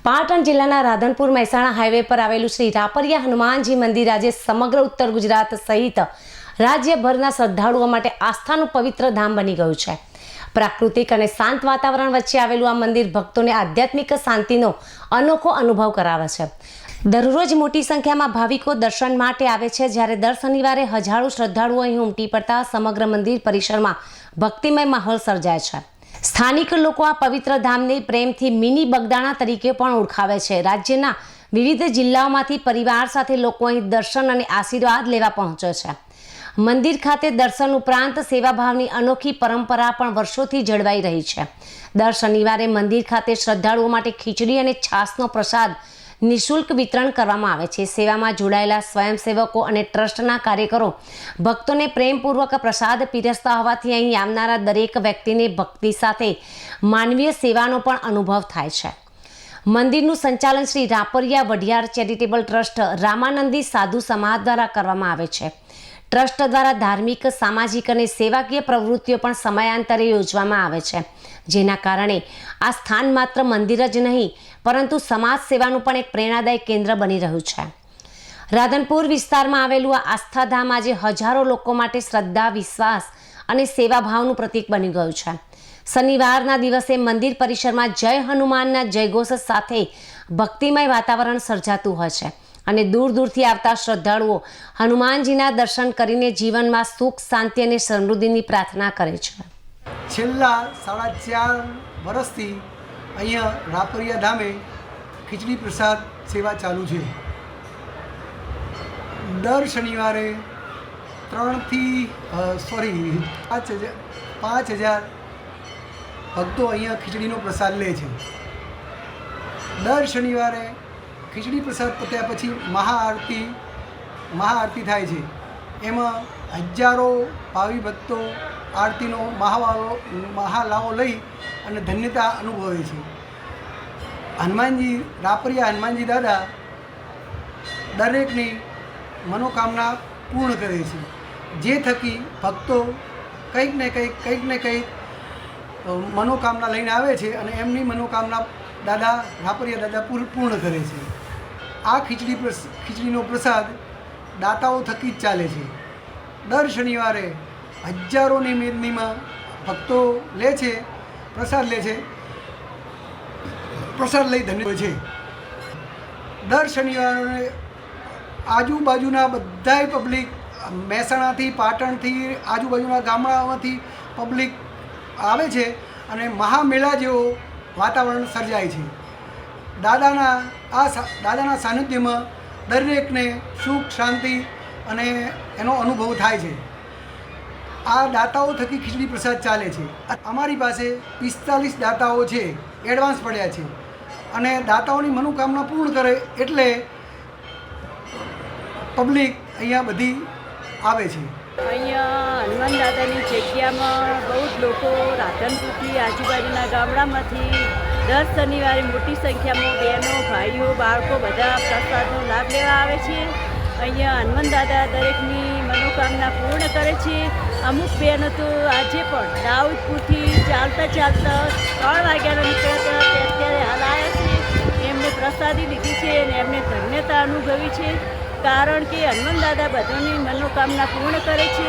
પાટણ જિલ્લાના રાધનપુર મહેસાણા હાઈવે પર આવેલું શ્રી રાપરિયા હનુમાનજી મંદિર આજે સમગ્ર ઉત્તર ગુજરાત સહિત રાજ્યભરના શ્રદ્ધાળુઓ માટે આસ્થાનું પવિત્ર ધામ બની ગયું છે। પ્રાકૃતિક અને શાંત વાતાવરણ વચ્ચે આવેલું આ મંદિર ભક્તોને આધ્યાત્મિક શાંતિનો અનોખો અનુભવ કરાવે છે। દરરોજ મોટી સંખ્યામાં ભાવિકો દર્શન માટે આવે છે, જ્યારે દર શનિવારે હજારો શ્રદ્ધાળુઓ અહીં ઉમટી પડતા સમગ્ર મંદિર પરિસરમાં ભક્તિમય માહોલ સર્જાય છે। સ્થાનિક લોકો આ પવિત્ર ધામને પ્રેમથી મિની બગદાણા તરીકે પણ ઓળખાવે છે। રાજ્યના વિવિધ જિલ્લાઓમાંથી પરિવાર સાથે લોકો અહીં દર્શન અને આશીર્વાદ લેવા પહોંચે છે। મંદિર ખાતે દર્શન ઉપરાંત સેવાભાવની અનોખી પરંપરા પણ વર્ષોથી જળવાઈ રહી છે। દર શનિવારે મંદિર ખાતે શ્રદ્ધાળુઓ માટે ખીચડી અને છાશનો પ્રસાદ નિઃશુલ્ક વિતરણ કરવામાં આવે છે। સેવામાં જોડાયેલા સ્વયંસેવકો અને ટ્રસ્ટના કાર્યકરો ભક્તોને પ્રેમપૂર્વક પ્રસાદ પીરસતા હોવાથી અહીં આવનારા દરેક વ્યક્તિને ભક્તિ સાથે માનવીય સેવાનો પણ અનુભવ થાય છે। મંદિરનું સંચાલન શ્રી રાપરિયા વઢિયાર ચેરિટેબલ ટ્રસ્ટ રામાનંદી સાધુ સમાજ દ્વારા કરવામાં આવે છે। ટ્રસ્ટ દ્વારા ધાર્મિક, સામાજિક અને સેવાકીય પ્રવૃત્તિઓ પણ સમયાંતરે યોજવામાં આવે છે, જેના કારણે આ સ્થાન માત્ર મંદિર જ નહીં પરંતુ સમાજ સેવાનું પણ એક પ્રેરણાદાયક કેન્દ્ર બની રહ્યું છે। રાધનપુર વિસ્તારમાં આવેલું આ આસ્થાધામ આજે હજારો લોકો માટે શ્રદ્ધા, વિશ્વાસ અને સેવાભાવનું પ્રતીક બની ગયું છે। શનિવારના દિવસે મંદિર પરિસરમાં જય હનુમાનના જયઘોષ સાથે ભક્તિમય વાતાવરણ સર્જાતું હોય છે અને દૂર દૂરથી આવતા શ્રદ્ધાળુઓ હનુમાનજીના દર્શન કરીને જીવનમાં સુખ, શાંતિ અને સમૃદ્ધિની પ્રાર્થના કરે છે। છેલ્લા 4.5 વર્ષથી અહીંયા રાપરિયા ધામે ખીચડી પ્રસાદ સેવા ચાલુ છે। દર શનિવારે 5,000 ભક્તો અહીંયા ખીચડીનો પ્રસાદ લે છે। દર શનિવારે ખીચડી પ્રસાદ પત્યા પછી મહાઆરતી થાય છે। એમાં હજારો ભાવિ ભક્તો આરતીનો મહાલાવો લઈ અને ધન્યતા અનુભવે છે। રાપરિયા હનુમાનજી દાદા દરેકની મનોકામના પૂર્ણ કરે છે, જે થકી ભક્તો કંઈક ને કંઈક મનોકામના લઈને આવે છે અને એમની મનોકામના રાપરિયા દાદા પૂર્ણ કરે છે। આ ખીચડીનો પ્રસાદ દાતાઓ થકી જ ચાલે છે। દર શનિવારે હજારોની મેદનીમાં ભક્તો લે છે, પ્રસાદ લે છે, પ્રસાદ લઈ ધન્ય હોય છે। દર શનિવારે આજુબાજુના બધાય પબ્લિક, મહેસાણાથી, પાટણથી, આજુબાજુના ગામડાઓમાંથી પબ્લિક આવે છે અને મહામેળા જેવો વાતાવરણ સર્જાય છે। દાદાના સાનિધ્યમાં દરેકને સુખ, શાંતિ અને એનો અનુભવ થાય છે। આ દાતાઓ થકી ખીચડી પ્રસાદ ચાલે છે। અમારી પાસે 45 દાતાઓ છે, એડવાન્સ પડ્યા છે અને દાતાઓની મનોકામના પૂર્ણ કરે એટલે પબ્લિક અહીંયા બધી આવે છે। અહીંયા હનુમાન દાદાની જગ્યામાં બહુ જ લોકો રાધનપુરથી, આજુબાજુના ગામડામાંથી દર શનિવારે મોટી સંખ્યામાં બહેનો, ભાઈઓ, બાળકો બધા પ્રસાદનો લાભ લેવા આવે છે। અહીંયા હનુમાન દાદા દરેકની મનોકામના પૂર્ણ કરે છે। અમુક બહેનો તો આજે પણ દાઉદપુરથી ચાલતા 3 વાગ્યાના નીકળ્યા હતા, અત્યારે હાલ આવ્યા છે। એમને પ્રસાદી લીધી છે અને એમને ધન્યતા અનુભવી છે, કારણ કે હનુમાન દાદા બધાની મનોકામના પૂર્ણ કરે છે।